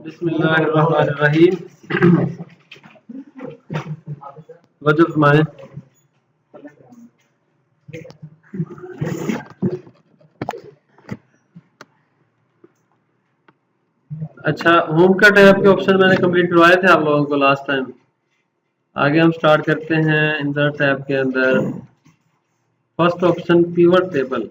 बिस्मिल्लाहिर्रहमानिर्रहीम। वजह फरमाएं। अच्छा, होम का टैब के ऑप्शन मैंने कंप्लीट करवाए थे आप लोगों को लास्ट टाइम। आगे हम स्टार्ट करते हैं इंसर्ट टैब के अंदर। First option pivot table.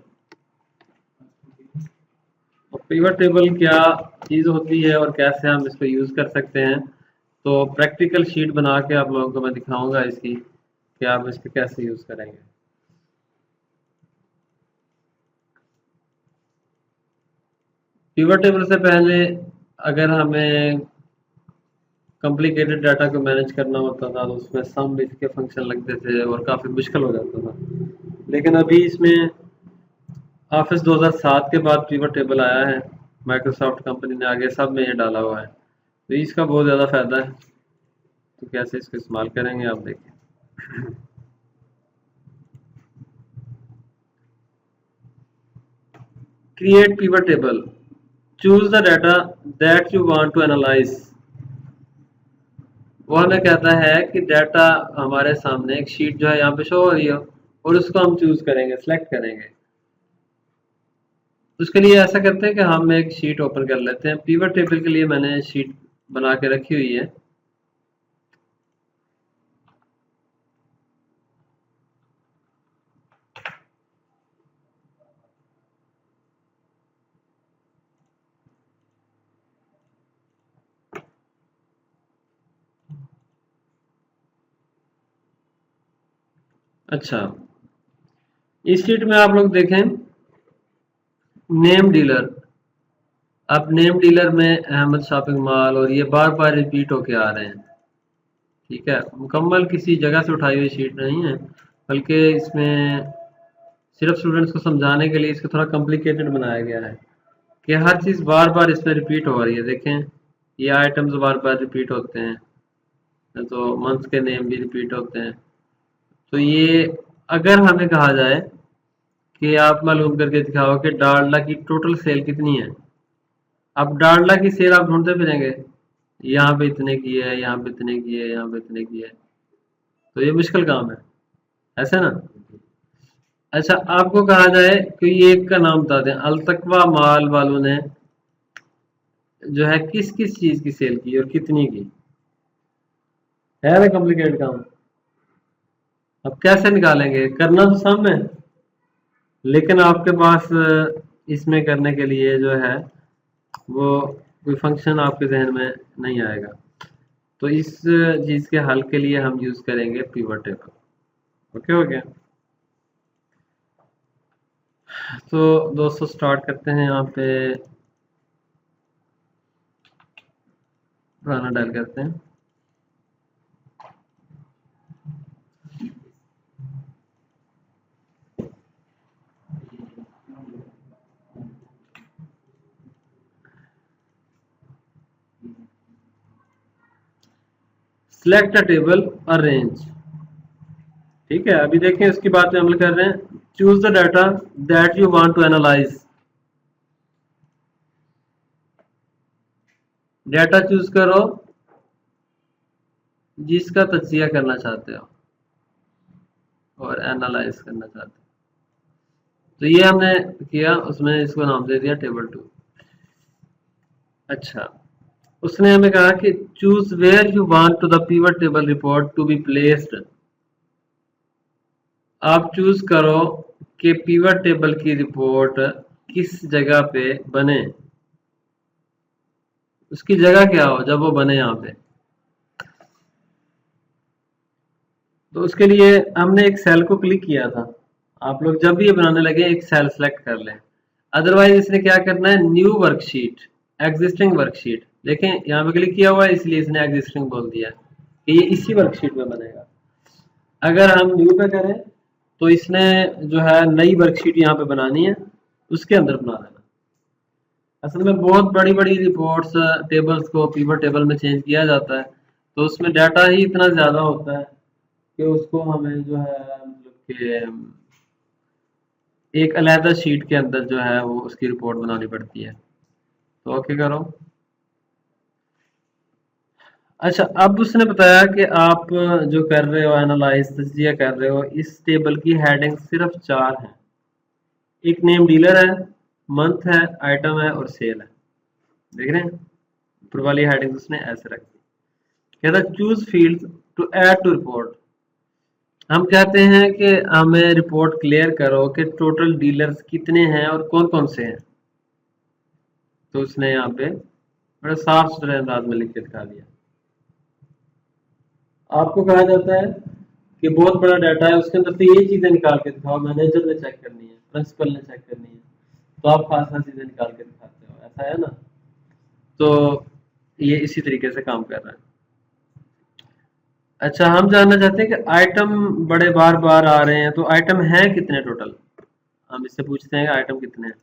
Pivot table क्या चीज़ होती है और कैसे हम इसको यूज़ कर सकते हैं, तो प्रैक्टिकल शीट बना के आप लोगों को मैं दिखाऊंगा इसकी कि आप इसको कैसे यूज़ करेंगे। पिवट टेबल से पहले अगर हमें कॉम्प्लिकेटेड डाटा को मैनेज करना होता था तो उसमें सम लिस्ट के फंक्शन लगते थे और काफ़ी मुश्किल हो जाता था। लेकिन अभी इसमें ऑफिस 2007 के बाद पिवट टेबल आया है, माइक्रोसॉफ्ट कंपनी ने आगे सब में ये डाला हुआ है, तो इसका बहुत ज़्यादा फायदा है। तो कैसे इसको इस्तेमाल करेंगे आप देखिए। Create pivot table, choose the data that you want to analyse. वो हमें कहता है कि डाटा हमारे सामने एक शीट जो है यहाँ पे शो हो रही हो और उसको हम चूज करेंगे, सेलेक्ट करेंगे। उसके लिए ऐसा करते हैं कि हम एक शीट ओपन कर लेते हैं। पिवट टेबल के लिए मैंने शीट बना के रखी हुई है। अच्छा, इस शीट में आप लोग देखें नेम डीलर। अब नेम डीलर में अहमद शॉपिंग मॉल और ये बार बार रिपीट होके आ रहे हैं। ठीक है, मुकम्मल किसी जगह से उठाई हुई शीट नहीं है, बल्कि इसमें सिर्फ स्टूडेंट्स को समझाने के लिए इसको थोड़ा कॉम्प्लिकेटेड बनाया गया है कि हर चीज़ बार बार इसमें रिपीट हो रही है। देखें, ये आइटम्स बार बार रिपीट होते हैं, तो मंथ के नेम भी रिपीट होते हैं। तो ये अगर हमें कहा जाए कि आप मालूम करके दिखाओ कि डालडा की टोटल सेल कितनी है, अब डालडा की सेल आप ढूंढते फिरेंगे, यहाँ पे इतने की है, यहाँ पे इतने की है, यहाँ पे इतने की है, तो ये मुश्किल काम है, ऐसा ना। अच्छा, आपको कहा जाए कि ये एक का नाम बता दें, अलतकवा माल वालों ने जो है किस किस चीज की सेल की और कितनी की, है ना कॉम्प्लिकेटेड काम। अब कैसे निकालेंगे, करना तो सम है, लेकिन आपके पास इसमें करने के लिए जो है वो कोई फंक्शन आपके जहन में नहीं आएगा। तो इस चीज के हल के लिए हम यूज करेंगे पिवट टेबल। ओके हो गया। तो दोस्तों स्टार्ट करते हैं। यहाँ पे पुराना डायल करते हैं। Select a table arrange. ठीक है, अभी देखें इसकी बात पे अमल कर रहे हैं। Choose the data that you want to analyse. Data choose करो जिसका तज्जिया करना चाहते हो और एनालाइज करना चाहते हो। तो ये हमने किया, उसमें इसको नाम दे दिया टेबल 2। अच्छा, उसने हमें कहा कि choose where you want to the pivot table report to be placed. आप चूज करो कि पिवट टेबल की रिपोर्ट किस जगह पे बने, उसकी जगह क्या हो जब वो बने यहाँ पे। तो उसके लिए हमने एक सेल को क्लिक किया था। आप लोग जब भी ये बनाने लगे एक सेल सेलेक्ट कर लें, अदरवाइज इसने क्या करना है, न्यू वर्कशीट, एग्जिस्टिंग वर्कशीट। देखें यहाँ पे क्लिक किया हुआ है, इसलिए इसने एग्जिस्टिंग बोल दिया कि ये इसी वर्कशीट में बनेगा। अगर हम न्यू पे करें तो इसने जो है नई वर्कशीट यहाँ पे बनानी है, उसके अंदर बना देना। असल में बहुत बड़ी बड़ी रिपोर्ट्स टेबल्स को पिवट टेबल में चेंज किया जाता है, तो उसमें डाटा ही इतना ज़्यादा होता है कि उसको हमें जो है मतलब कि एक अलहदा शीट के अंदर जो है वो उसकी रिपोर्ट बनानी पड़ती है। तो ओके करो। अच्छा, अब उसने बताया कि आप जो कर रहे हो एनालाइज तज्जिया कर रहे हो, इस टेबल की हेडिंग सिर्फ 4 हैं। एक नेम डीलर है, मंथ है, आइटम है और सेल है। देख रहे हैं, ऊपर वाली हेडिंग उसने ऐसे रखी। कहता choose field to add to report. हम कहते हैं कि हमें रिपोर्ट क्लियर करो कि टोटल डीलर्स कितने हैं और कौन कौन से हैं। तो उसने यहाँ पे बड़ा साफ सुथरे अंदाज में लिख के दिखा दिया। आपको कहा जाता है कि बहुत बड़ा डाटा है, उसके अंदर से ये चीजें निकाल के दिखाओ, मैनेजर ने चेक करनी है, प्रिंसिपल ने चेक करनी है, तो आप खास खास चीजें निकाल के दिखाते हो, ऐसा है ना। तो ये इसी तरीके से काम कर रहा है। अच्छा, हम जानना चाहते हैं कि आइटम बड़े बार बार आ रहे हैं, तो आइटम है कितने टोटल। हम इससे पूछते हैं कि आइटम कितने हैं।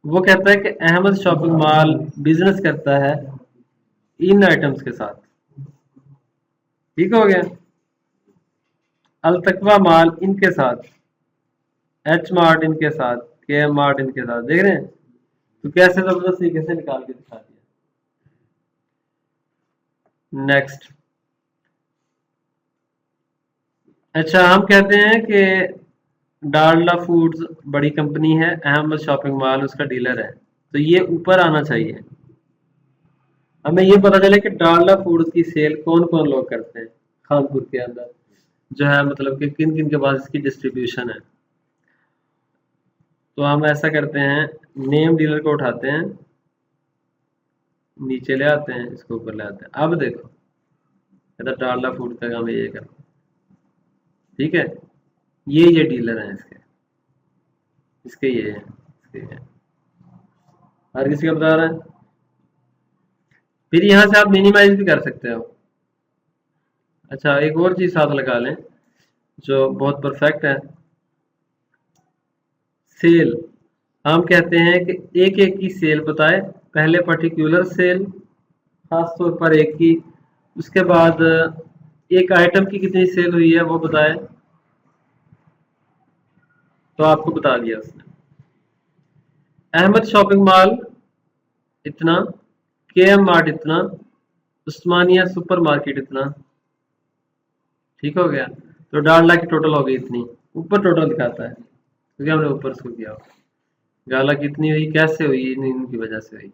वो कहता है कि अहमद शॉपिंग मॉल बिजनेस करता है इन आइटम्स के साथ। ठीक हो गया। अल तकवा माल इनके साथ, एच मार्ट इनके साथ, के एम मार्ट इनके साथ। देख रहे हैं, तो कैसे जबरदस्त तरीके से निकाल के दिखा दिया। नेक्स्ट। अच्छा, हम कहते हैं कि डालडा फूड्स बड़ी कंपनी है, अहमद शॉपिंग मॉल उसका डीलर है, तो ये ऊपर आना चाहिए। हमें ये पता चले कि डालडा फूड्स की सेल कौन कौन लोग करते हैं खानपुर के अंदर, जो है मतलब कि किन किन के पास इसकी डिस्ट्रीब्यूशन है। तो हम ऐसा करते हैं, नेम डीलर को उठाते हैं, नीचे ले आते हैं, इसको ऊपर ले आते हैं। अब देखो, कहता डालडा फूड का काम ये करते हैं। ठीक है, ये डीलर हैं इसके, इसके ये हैं, इसके ये हैं। हर किसी का बता रहा है। फिर यहाँ से आप मिनिमाइज भी कर सकते हो। अच्छा, एक और चीज साथ लगा लें जो बहुत परफेक्ट है, सेल। हम कहते हैं कि एक एक की सेल बताए, पहले पर्टिकुलर सेल, खास तौर पर एक की, उसके बाद एक आइटम की कितनी सेल हुई है वो बताए, तो आपको बता दिया उसने। अहमद शॉपिंग मॉल इतना, के एम मार्ट इतना, उस्मानिया सुपर मार्केट इतना। ठीक हो गया। तो डालडा की टोटल हो गई इतनी, ऊपर टोटल दिखाता है क्योंकि हमने ऊपर इसको किया हुआ। गाला कितनी हुई, कैसे हुई, इनकी वजह से हुई।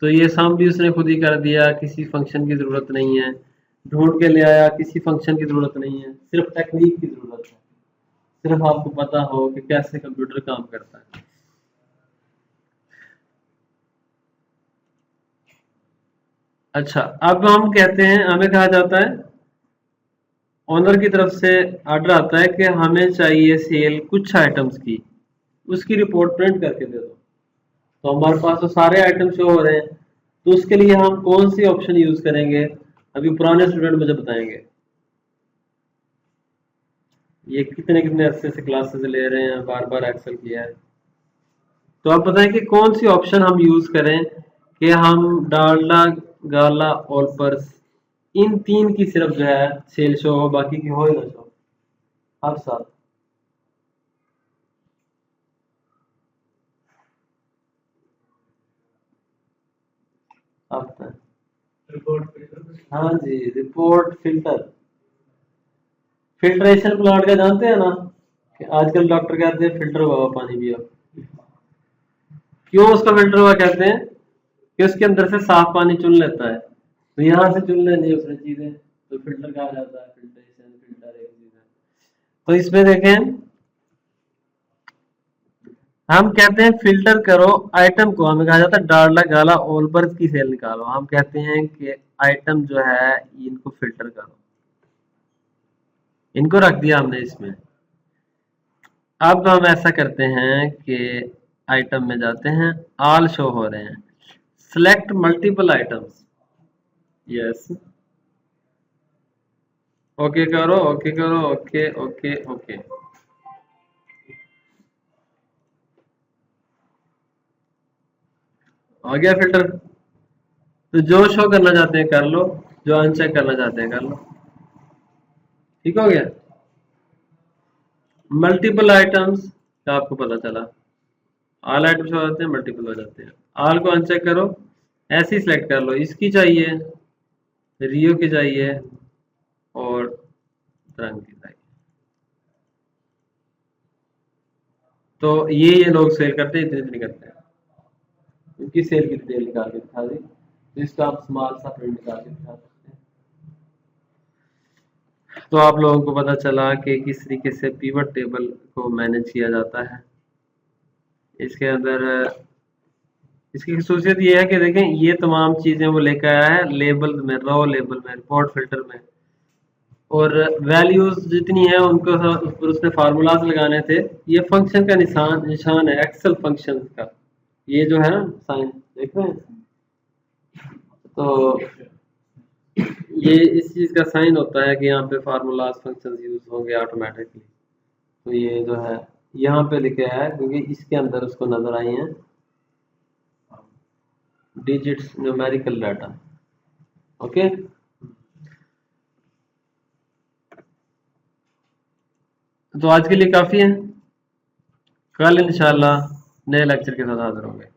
तो ये सम भी उसने खुद ही कर दिया, किसी फंक्शन की जरूरत नहीं है, ढूंढ के ले आया, किसी फंक्शन की जरूरत नहीं है, सिर्फ टेक्निक की जरूरत है, सिर्फ आपको पता हो कि कैसे कंप्यूटर काम करता है। अच्छा, अब हम कहते हैं, हमें कहा जाता है, ओनर की तरफ से ऑर्डर आता है कि हमें चाहिए सेल कुछ आइटम्स की, उसकी रिपोर्ट प्रिंट करके दे दो। तो हमारे पास तो सारे आइटम शो हो रहे हैं, तो उसके लिए हम कौन सी ऑप्शन यूज करेंगे, अभी पुराने स्टूडेंट मुझे बताएंगे। ये कितने कितने अच्छे से क्लासेस ले रहे हैं, बार बार एक्सेल किया है। तो आप बताएं कि कौन सी ऑप्शन हम यूज करें कि हम डालडा, गाला और पर्स, इन तीन की सिर्फ जो है सेल शो हो, बाकी की हो ही ना शो हर साल। आप बताएं। हाँ जी, रिपोर्ट फिल्टर। फिल्ट्रेशन प्लांट का जानते हैं ना, कि आजकल डॉक्टर कहते हैं फिल्टर हुआ हुआ पानी पियो। क्यों उसका फिल्टर हुआ कहते हैं, कि उसके अंदर से साफ पानी चुन लेता है, तो यहाँ से चुन लेनी है उसने चीजें, तो फिल्टर कहा जाता है। फिल्ट्रेशन, फिल्टर एक चीज है। तो इसमें देखें, हम कहते हैं फिल्टर करो आइटम को, हमें कहा जाता है डालडा, गाला, ओलबर्ग की सेल निकालो। हम कहते हैं कि आइटम जो है इनको फिल्टर करो, इनको रख दिया हमने इसमें। अब हम ऐसा करते हैं कि आइटम में जाते हैं, ऑल शो हो रहे हैं, select multiple items, yes, okay करो, ओके करो, ओके ओके ओके। आ गया फिल्टर। तो जो शो करना चाहते हैं कर लो, जो अनचेक करना चाहते हैं कर लो। ठीक हो गया। मल्टीपल आइटम्स का आपको पता चला, ऑल आइटम्स हो जाते हैं, मल्टीपल हो जाते हैं। ऑल को अनचेक करो, ऐसे ही सिलेक्ट कर लो, इसकी चाहिए, रियो की चाहिए और तरंग की चाहिए। तो ये लोग सेल करते हैं, इतने इतने करते हैं। उनकी सेल की डिटेल निकाल के दिखा दी, तो इसका आप स्मॉल सा प्रिंट निकाल के दिखा सकते हैं। तो आप लोगों को पता चला कि किस तरीके से पिवट टेबल को मैनेज किया जाता है। इसके अंदर इसकी खसूसियत ये है कि देखें, ये तमाम चीज़ें वो लेकर आया है लेबल में, रॉ लेबल में, रिपोर्ट फिल्टर में, और वैल्यूज जितनी है उनको उस पर उसने फार्मूलाज लगाने थे। ये फंक्शन का निशान है एक्सेल फंक्शन का, ये जो है ना साइन देख रहे हैं, तो ये इस चीज़ का साइन होता है कि यहाँ पे फार्मूलाज फंक्शन यूज होंगे ऑटोमेटिकली। तो ये जो है यहाँ पे लिखे है क्योंकि इसके अंदर उसको नजर आई हैं डिजिट्स, न्यूमेरिकल डाटा। ओके, तो आज के लिए काफ़ी है। कल इंशाल्लाह नए लेक्चर के साथ हाजिर होंगे।